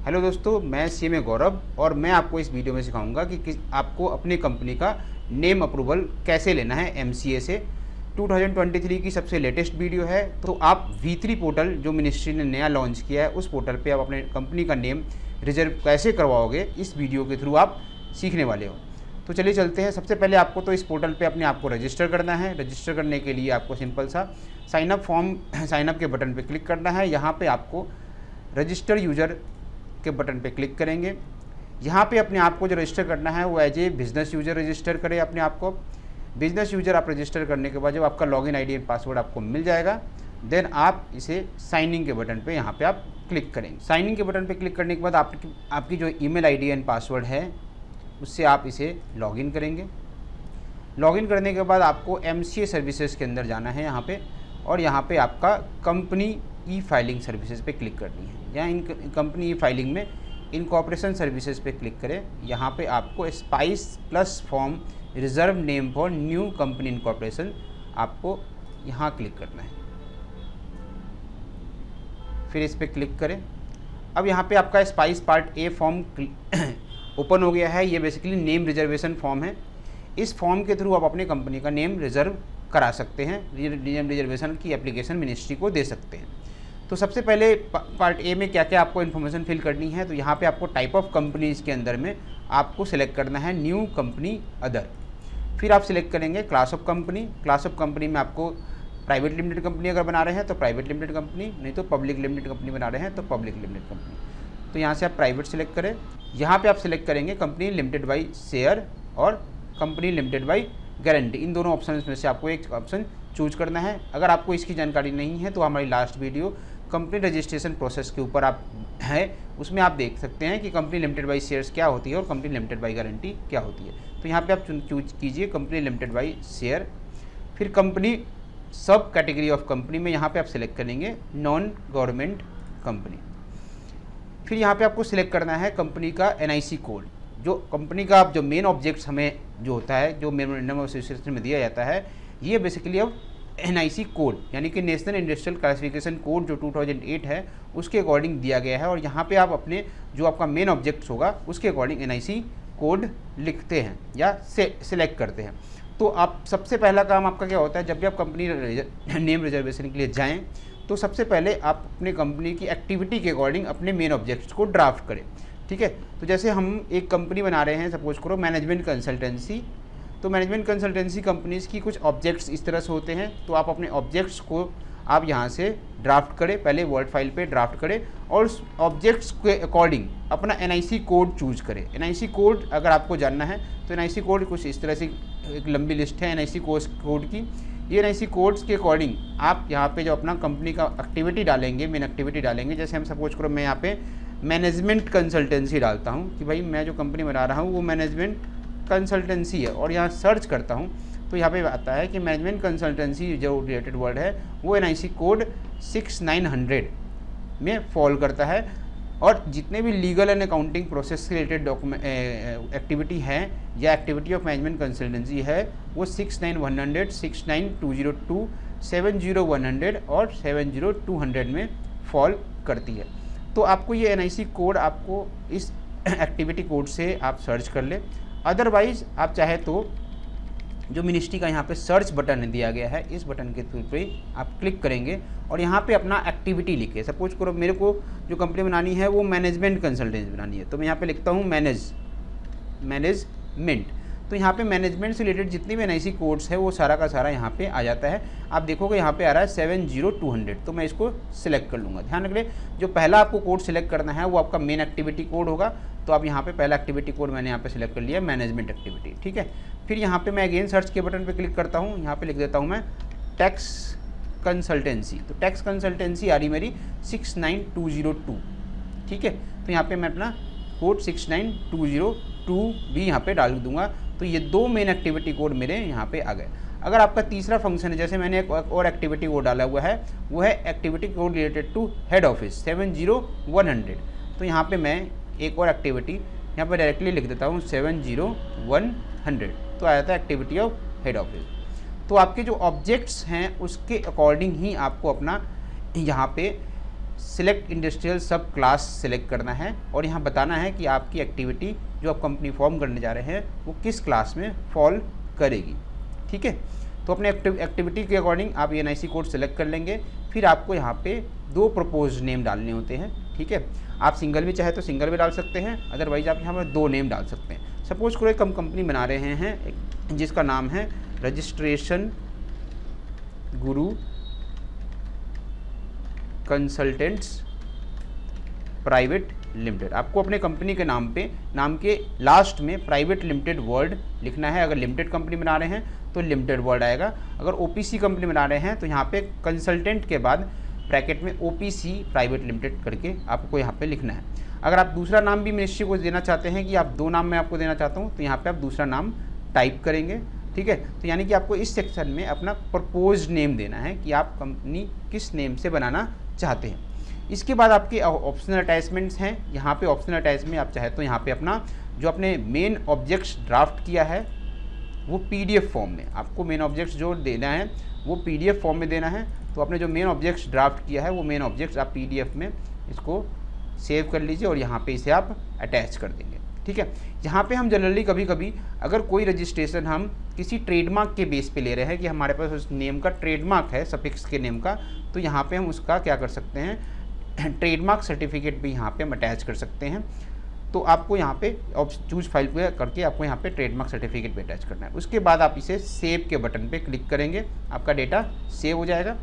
Hello दोस्तों, मैं CMA गौरव और मैं आपको इस वीडियो में सिखाऊंगा कि आपको अपनी कंपनी का नेम अप्रूवल कैसे लेना है एमसीए से। 2023 की सबसे लेटेस्ट वीडियो है। तो आप V3 पोर्टल जो मिनिस्ट्री ने नया लॉन्च किया है उस पोर्टल पे आप अपने कंपनी का नेम रिजर्व कैसे करवाओगे, इस वीडियो के थ्रू आप सीखने वाले हो। तो चलिए चलते हैं। सबसे पहले आपको तो इस पोर्टल पे अपने आप को रजिस्टर करना है। रजिस्टर करने के लिए आपको सिंपल सा साइनअप के बटन पे क्लिक करना है। यहाँ पे आपको रजिस्टर यूजर के बटन पे क्लिक करेंगे। यहाँ पे अपने आप को जो रजिस्टर करना है वो as a business user register करें अपने आप को। बिजनेस यूज़र आप रजिस्टर करने के बाद जब आपका लॉगिन आईडी एंड पासवर्ड आपको मिल जाएगा, देन आप इसे साइन इन के बटन पे यहाँ पे आप क्लिक करेंगे। साइन इन के बटन पे क्लिक करने के बाद आपकी जो ईमेल आईडी एंड पासवर्ड है उससे आप इसे लॉगिन करेंगे। लॉगिन करने के बाद आपको एमसीए सर्विसेज के अंदर जाना है यहाँ पे, और यहाँ पे आपका कंपनी ई फाइलिंग सर्विसेज पे क्लिक करनी है। या इन कंपनी ई फाइलिंग में इनकॉर्पोरेशन सर्विसेज पे क्लिक करें। यहाँ पे आपको spice plus form reserve name for new company incorporation आपको यहाँ क्लिक करना है। फिर इस पर क्लिक करें। अब यहाँ पे आपका spice part A form open हो गया है। ये बेसिकली नेम रिजर्वेशन फॉर्म है। इस फॉर्म के थ्रू आप अपनी कंपनी का नेम रिजर्व करा सकते हैं। नेम रिजर्वेशन की एप्लीकेशन मिनिस्ट्री को दे सकते हैं। तो सबसे पहले पार्ट ए में क्या क्या आपको इन्फॉर्मेशन फिल करनी है, तो यहाँ पे आपको टाइप ऑफ कंपनीज़ के अंदर में आपको सिलेक्ट करना है न्यू कंपनी अदर। फिर आप सिलेक्ट करेंगे class of company. Class of company में आपको प्राइवेट लिमिटेड कंपनी अगर बना रहे हैं तो प्राइवेट लिमिटेड कंपनी, नहीं तो पब्लिक लिमिटेड कंपनी बना रहे हैं तो पब्लिक लिमिटेड कंपनी। तो यहाँ से आप प्राइवेट सिलेक्ट करें। यहाँ पे आप सिलेक्ट करेंगे कंपनी लिमिटेड बाई शेयर और कंपनी लिमिटेड बाई गारंटी। इन दोनों ऑप्शन में से आपको एक ऑप्शन चूज करना है। अगर आपको इसकी जानकारी नहीं है तो हमारी last video company registration process के ऊपर आप है, उसमें आप देख सकते हैं कि कंपनी लिमिटेड बाई शेयर्स क्या होती है और कंपनी लिमिटेड बाई गारंटी क्या होती है। तो यहाँ पे आप चूज कीजिए कंपनी लिमिटेड बाई शेयर। फिर कंपनी सब कैटेगरी ऑफ कंपनी में यहाँ पे आप सिलेक्ट करेंगे नॉन गवर्नमेंट कंपनी। फिर यहाँ पे आपको सिलेक्ट करना है कंपनी का एनआईसी कोड। जो कंपनी का जो मेन ऑब्जेक्ट्स हमें जो होता है, जो मेमोरेंडम ऑफ एसोसिएशन में दिया जाता है, ये बेसिकली अब एनआईसी कोड यानी कि नेशनल इंडस्ट्रियल क्लासिफिकेशन कोड जो 2008 है उसके अकॉर्डिंग दिया गया है। और यहाँ पे आप अपने जो आपका मेन ऑब्जेक्ट्स होगा उसके अकॉर्डिंग एनआईसी कोड लिखते हैं या सिलेक्ट करते हैं। तो आप सबसे पहला काम आपका क्या होता है, जब भी आप कंपनी नेम रिजर्वेशन के लिए जाएँ तो सबसे पहले आप अपने कंपनी की एक्टिविटी के अकॉर्डिंग अपने मेन ऑब्जेक्ट्स को ड्राफ्ट करें। ठीक है। तो जैसे हम एक कंपनी बना रहे हैं, सपोज करो मैनेजमेंट कंसल्टेंसी। तो मैनेजमेंट कंसल्टेंसी कंपनीज़ की कुछ ऑब्जेक्ट्स इस तरह से होते हैं। तो आप अपने ऑब्जेक्ट्स को आप यहाँ से ड्राफ्ट करें, पहले वर्ड फाइल पे ड्राफ्ट करें और उस ऑब्जेक्ट्स के अकॉर्डिंग अपना एनआईसी कोड चूज करें। एनआईसी कोड अगर आपको जानना है तो एनआईसी कोड कुछ इस तरह से एक लंबी लिस्ट है एनआईसी कोड की। ये एनआईसी कोड्स के अकॉर्डिंग आप यहाँ पे जो अपना कंपनी का एक्टिविटी डालेंगे, मेन एक्टिविटी डालेंगे। जैसे हम सपोज करो मैं यहाँ पे मैनेजमेंट कंसल्टेंसी डालता हूँ कि भाई मैं जो कंपनी बना रहा हूँ वो मैनेजमेंट कंसल्टेंसी है, और यहाँ सर्च करता हूँ तो यहाँ पे आता है कि मैनेजमेंट कंसल्टेंसी जो रिलेटेड वर्ड है वो एनआईसी कोड 6900 में फॉल करता है। और जितने भी लीगल एंड अकाउंटिंग प्रोसेस से रिलेटेड एक्टिविटी है या एक्टिविटी ऑफ मैनेजमेंट कंसल्टेंसी है वो 69100, 69202, 70100 और 70200 में फॉल करती है। तो आपको ये एनआईसी कोड आपको इस एक्टिविटी कोड से आप सर्च कर ले। अदरवाइज़ आप चाहे तो जो मिनिस्ट्री का यहाँ पे सर्च बटन दिया गया है इस बटन के थ्रू पे आप क्लिक करेंगे और यहाँ पे अपना एक्टिविटी लिखे। सपोज करो मेरे को जो कंपनी बनानी है वो मैनेजमेंट कंसल्टेंसी बनानी है, तो मैं यहाँ पे लिखता हूँ मैनेजमेंट। तो यहाँ पे मैनेजमेंट से रिलेटेड जितनी भी एनआईसी कोड्स है वो सारा का सारा यहाँ पे आ जाता है। आप देखोगे यहाँ पे आ रहा है 70200, तो मैं इसको सिलेक्ट कर लूँगा। ध्यान रख ले, जो पहला आपको कोड सिलेक्ट करना है वो आपका मेन एक्टिविटी कोड होगा। तो आप यहाँ पे पहला एक्टिविटी कोड मैंने यहाँ पे सिलेक्ट कर लिया, मैनेजमेंट एक्टिविटी। ठीक है। फिर यहाँ पे मैं अगेन सर्च के बटन पे क्लिक करता हूँ। यहाँ पे लिख देता हूँ मैं टैक्स कंसल्टेंसी। तो टैक्स कंसल्टेंसी आ रही मेरी 69202। ठीक है। तो यहाँ पे मैं अपना कोड 69202 भी यहाँ पे डाल दूंगा। तो ये दो मेन एक्टिविटी कोड मेरे यहाँ पे आ गए। अगर आपका तीसरा फंक्शन है, जैसे मैंने एक और एक्टिविटी कोड डाला हुआ है, वो है activity code related to head office 70100। तो यहाँ पे मैं एक और एक्टिविटी यहाँ पे डायरेक्टली लिख देता हूँ 70100। तो आ जाता है एक्टिविटी ऑफ हेड ऑफिस। तो आपके जो ऑब्जेक्ट्स हैं उसके अकॉर्डिंग ही आपको अपना यहाँ पे सिलेक्ट इंडस्ट्रियल सब क्लास सेलेक्ट करना है और यहाँ बताना है कि आपकी एक्टिविटी जो आप कंपनी फॉर्म करने जा रहे हैं वो किस क्लास में फॉल करेगी। ठीक है, तो अपने एक्टिविटी के अकॉर्डिंग आप NIC कोड सेलेक्ट कर लेंगे। फिर आपको यहाँ पे 2 प्रपोज नेम डालने होते हैं। ठीक है, आप सिंगल भी चाहे तो सिंगल भी डाल सकते हैं, अदरवाइज आप यहाँ पर 2 नेम डाल सकते हैं। सपोज करो एक हम कंपनी बना रहे हैं जिसका नाम है रजिस्ट्रेशन गुरु कंसल्टेंट्स प्राइवेट लिमिटेड। आपको अपने कंपनी के नाम के लास्ट में प्राइवेट लिमिटेड वर्ड लिखना है। अगर लिमिटेड कंपनी बना रहे हैं तो लिमिटेड वर्ड आएगा, अगर OPC कंपनी बना रहे हैं तो यहाँ पे कंसल्टेंट के बाद ब्रैकेट में OPC प्राइवेट लिमिटेड करके आपको यहाँ पे लिखना है। अगर आप दूसरा नाम भी मिनिस्ट्री को देना चाहते हैं कि आप 2 नाम मैं आपको देना चाहता हूँ, तो यहाँ पे आप दूसरा नाम टाइप करेंगे। ठीक है, तो यानी कि आपको इस सेक्शन में अपना प्रपोज नेम देना है कि आप कंपनी किस नेम से बनाना चाहते हैं। इसके बाद आपके ऑप्शनल अटैचमेंट्स हैं। यहाँ पे ऑप्शनल अटैचमेंट आप चाहे तो यहाँ पे अपना जो अपने मेन ऑब्जेक्ट्स ड्राफ्ट किया है वो PDF फॉर्म में, आपको मेन ऑब्जेक्ट्स जो देना है वो PDF फॉर्म में देना है। तो आपने जो मेन ऑब्जेक्ट्स ड्राफ्ट किया है वो मेन ऑब्जेक्ट्स आप PDF में इसको सेव कर लीजिए और यहाँ पे इसे आप अटैच कर देंगे। ठीक है, यहाँ पे हम जनरली कभी कभी अगर कोई रजिस्ट्रेशन हम किसी ट्रेडमार्क के बेस पे ले रहे हैं कि हमारे पास उस नेम का ट्रेडमार्क है सफिक्स के नेम का, तो यहाँ पे हम उसका क्या कर सकते हैं, ट्रेडमार्क सर्टिफिकेट भी यहाँ पे हम अटैच कर सकते हैं। तो आपको यहाँ पे चूज फाइल पे करके आपको यहाँ पे ट्रेडमार्क सर्टिफिकेट पे अटैच करना है। उसके बाद आप इसे सेव के बटन पे क्लिक करेंगे, आपका डेटा सेव हो जाएगा।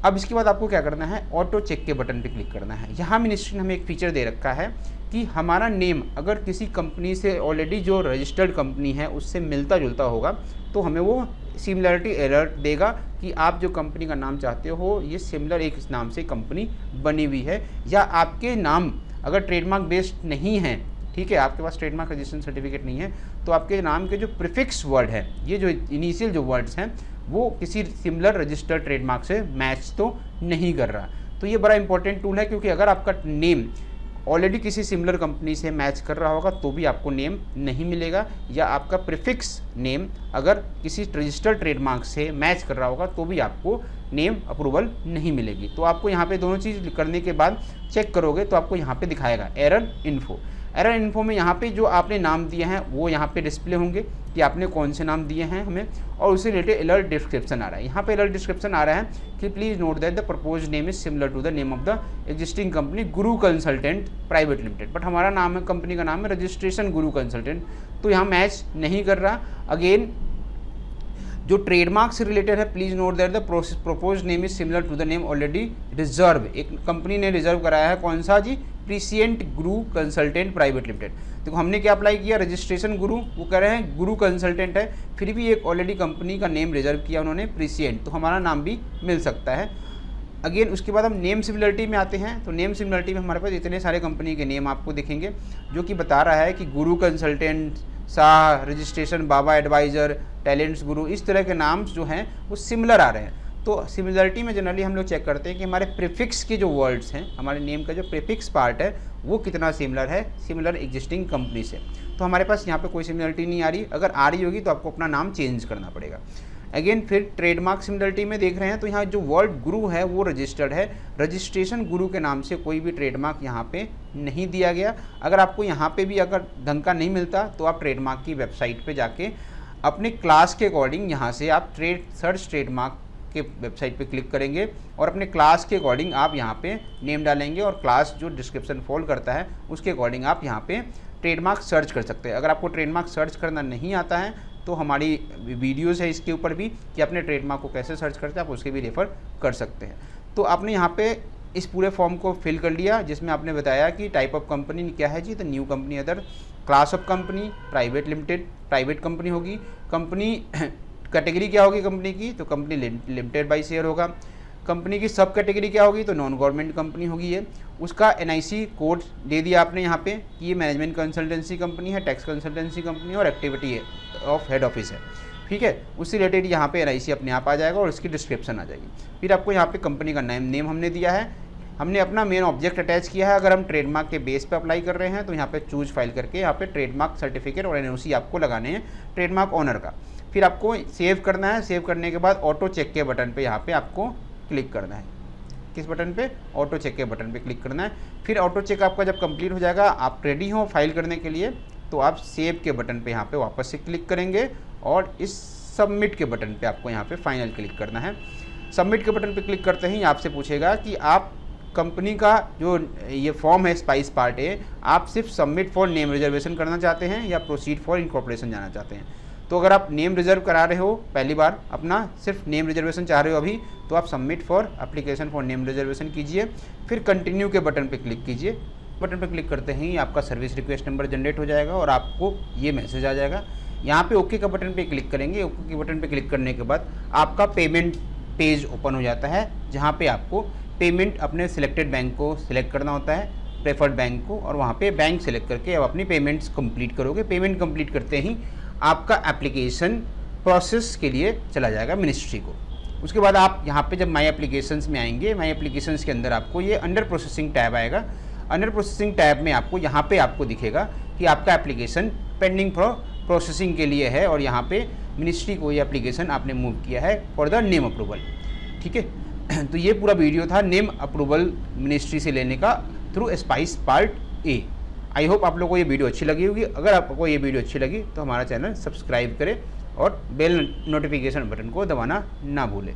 अब इसके बाद आपको क्या करना है, ऑटो चेक के बटन पे क्लिक करना है। यहाँ मिनिस्ट्री ने हमें एक फीचर दे रखा है कि हमारा नेम अगर किसी कंपनी से ऑलरेडी जो रजिस्टर्ड कंपनी है उससे मिलता जुलता होगा तो हमें वो सिमिलरिटी अलर्ट देगा कि आप जो कंपनी का नाम चाहते हो ये सिमिलर एक नाम से कंपनी बनी हुई है, या आपके नाम अगर ट्रेडमार्क बेस्ड नहीं है, ठीक है, आपके पास ट्रेडमार्क रजिस्ट्रेशन सर्टिफिकेट नहीं है, तो आपके नाम के जो प्रीफिक्स वर्ड है, ये जो इनिशियल जो वर्ड्स हैं वो किसी सिमिलर रजिस्टर्ड ट्रेडमार्क से मैच तो नहीं कर रहा। तो ये बड़ा इंपॉर्टेंट टूल है, क्योंकि अगर आपका नेम ऑलरेडी किसी सिमिलर कंपनी से मैच कर रहा होगा तो भी आपको नेम नहीं मिलेगा, या आपका प्रीफिक्स नेम अगर किसी रजिस्टर्ड ट्रेडमार्क से मैच कर रहा होगा तो भी आपको नेम अप्रूवल नहीं मिलेगी। तो आपको यहाँ पे दोनों चीज़ करने के बाद चेक करोगे तो आपको यहाँ पे दिखाएगा एरर इन्फो। एरर इन्फो में यहाँ पे जो आपने नाम दिए हैं वो यहाँ पे डिस्प्ले होंगे कि आपने कौन से नाम दिए हैं हमें, और उससे रिलेटेड अलर्ट डिस्क्रिप्शन आ रहा है। यहाँ पे अलर्ट डिस्क्रिप्शन आ रहा है कि please note that the propose name is similar to the name of the existing company Guru consultant private limited, but हमारा नाम है, कंपनी का नाम है रजिस्ट्रेशन गुरु कंसल्टेंट, तो यहाँ मैच नहीं कर रहा। अगेन जो ट्रेडमार्क से रिलेटेड है, please note that the propose name is similar to the name already reserve, एक कंपनी ने रिजर्व कराया है, कौन सा जी, प्रीसिएंट गुरु कंसल्टेंट प्राइवेट लिमिटेड। देखो हमने क्या अप्लाई किया, रजिस्ट्रेशन गुरु, वो कह रहे हैं गुरु कंसल्टेंट है, फिर भी एक ऑलरेडी कंपनी का नेम रिजर्व किया उन्होंने प्रीसिएंट, तो हमारा नाम भी मिल सकता है। अगेन उसके बाद हम नेम सिमिलरिटी में आते हैं। तो नेम सिमिलरिटी में हमारे पास इतने सारे कंपनी के नेम आपको दिखेंगे जो कि बता रहा है कि गुरु कंसल्टेंट, शाह रजिस्ट्रेशन, बाबा एडवाइज़र, टैलेंट्स गुरु, इस तरह के नाम जो हैं वो सिमिलर आ रहे हैं। तो सिमिलरिटी में जनरली हम लोग चेक करते हैं कि हमारे प्रीफिक्स के जो वर्ड्स हैं, हमारे नेम का जो प्रीफिक्स पार्ट है वो कितना सिमिलर है सिमिलर एग्जिस्टिंग कंपनी से। तो हमारे पास यहाँ पे कोई सिमिलरिटी नहीं आ रही, अगर आ रही होगी तो आपको अपना नाम चेंज करना पड़ेगा। अगेन फिर ट्रेडमार्क सिमिलरिटी में देख रहे हैं तो यहाँ जो वर्ड गुरु है वो रजिस्टर्ड है, रजिस्ट्रेशन गुरु के नाम से कोई भी ट्रेडमार्क यहाँ पे नहीं दिया गया। अगर आपको यहाँ पे भी अगर ढंग का नहीं मिलता तो आप ट्रेडमार्क की वेबसाइट पे जाके अपने क्लास के अकॉर्डिंग यहाँ से आप सर्च ट्रेडमार्क के वेबसाइट पे क्लिक करेंगे और अपने क्लास के अकॉर्डिंग आप यहाँ पे नेम डालेंगे और क्लास जो डिस्क्रिप्शन फॉल करता है उसके अकॉर्डिंग आप यहाँ पे ट्रेडमार्क सर्च कर सकते हैं। अगर आपको ट्रेडमार्क सर्च करना नहीं आता है तो हमारी वीडियोस है इसके ऊपर भी कि अपने ट्रेडमार्क को कैसे सर्च करते हैं, आप उसके भी रेफ़र कर सकते हैं। तो आपने यहाँ पे इस पूरे फॉर्म को फिल कर लिया जिसमें आपने बताया कि टाइप ऑफ कंपनी क्या है जी, तो new company, other, class of company private limited, private company होगी, कंपनी कैटेगरी क्या होगी कंपनी की, तो कंपनी लिमिटेड बाई शेयर होगा, कंपनी की सब कैटेगरी क्या होगी, तो नॉन गवर्नमेंट कंपनी होगी ये, उसका NIC कोड दे दिया आपने यहाँ पे कि ये मैनेजमेंट कंसल्टेंसी कंपनी है, टैक्स कंसल्टेंसी कंपनी है और एक्टिविटी ऑफ हेड ऑफिस है, ठीक है। उससे रिलेटेड यहाँ पे NIC अपने आप आ जाएगा और इसकी डिस्क्रिप्शन आ जाएगी। फिर आपको यहाँ पे कंपनी का नेम हमने दिया है, हमने अपना मेन ऑब्जेक्ट अटैच किया है। अगर हम ट्रेडमार्क के बेस पे अप्लाई कर रहे हैं तो यहाँ पे चूज फाइल करके यहाँ पे ट्रेडमार्क सर्टिफिकेट और NOC आपको लगाने हैं ट्रेडमार्क ऑनर का। फिर आपको सेव करना है, सेव करने के बाद ऑटो चेक के बटन पे यहाँ पे आपको क्लिक करना है, किस बटन पे, ऑटो चेक के बटन पे क्लिक करना है। फिर ऑटो चेक आपका जब कंप्लीट हो जाएगा, आप रेडी हो फाइल करने के लिए, तो आप सेव के बटन पे यहाँ पे वापस से क्लिक करेंगे और इस सबमिट के बटन पे आपको यहाँ पे फाइनल क्लिक करना है। सबमिट के बटन पे क्लिक करते ही आपसे पूछेगा कि आप कंपनी का जो ये फॉर्म है स्पाइस पार्ट ए, आप सिर्फ सबमिट फॉर नेम रिजर्वेशन करना चाहते हैं या प्रोसीड फॉर इनकॉर्पोरेशन जाना चाहते हैं। तो अगर आप नेम रिजर्व करा रहे हो पहली बार, अपना सिर्फ नेम रिजर्वेशन चाह रहे हो अभी, तो आप submit for application for name reservation कीजिए, फिर कंटिन्यू के बटन पे क्लिक कीजिए। बटन पे क्लिक करते ही आपका सर्विस रिक्वेस्ट नंबर जनरेट हो जाएगा और आपको ये मैसेज आ जाएगा। यहाँ पे ओके का बटन पे क्लिक करेंगे। ओके के बटन पे क्लिक करने के बाद आपका पेमेंट पेज ओपन हो जाता है, जहाँ पे आपको पेमेंट अपने सिलेक्टेड बैंक को सिलेक्ट करना होता है, प्रेफर्ड बैंक को, और वहाँ पे बैंक सिलेक्ट करके अब अपनी पेमेंट्स कंप्लीट करोगे। पेमेंट कंप्लीट करते ही आपका एप्लीकेशन प्रोसेस के लिए चला जाएगा मिनिस्ट्री को। उसके बाद आप यहाँ पे जब माई एप्लीकेशंस में आएंगे, माई एप्लीकेशंस के अंदर आपको ये अंडर प्रोसेसिंग टैब आएगा। अंडर प्रोसेसिंग टैब में आपको यहाँ पे आपको दिखेगा कि आपका एप्लीकेशन पेंडिंग फॉर प्रोसेसिंग के लिए है और यहाँ पे मिनिस्ट्री को ये एप्लीकेशन आपने मूव किया है फॉर द नेम अप्रूवल। ठीक है, तो ये पूरा वीडियो था नेम अप्रूवल मिनिस्ट्री से लेने का through spice part A. I hope आप लोगों को ये वीडियो अच्छी लगी होगी। अगर आपको ये वीडियो अच्छी लगी तो हमारा चैनल सब्सक्राइब करें और बेल नोटिफिकेशन बटन को दबाना ना भूलें।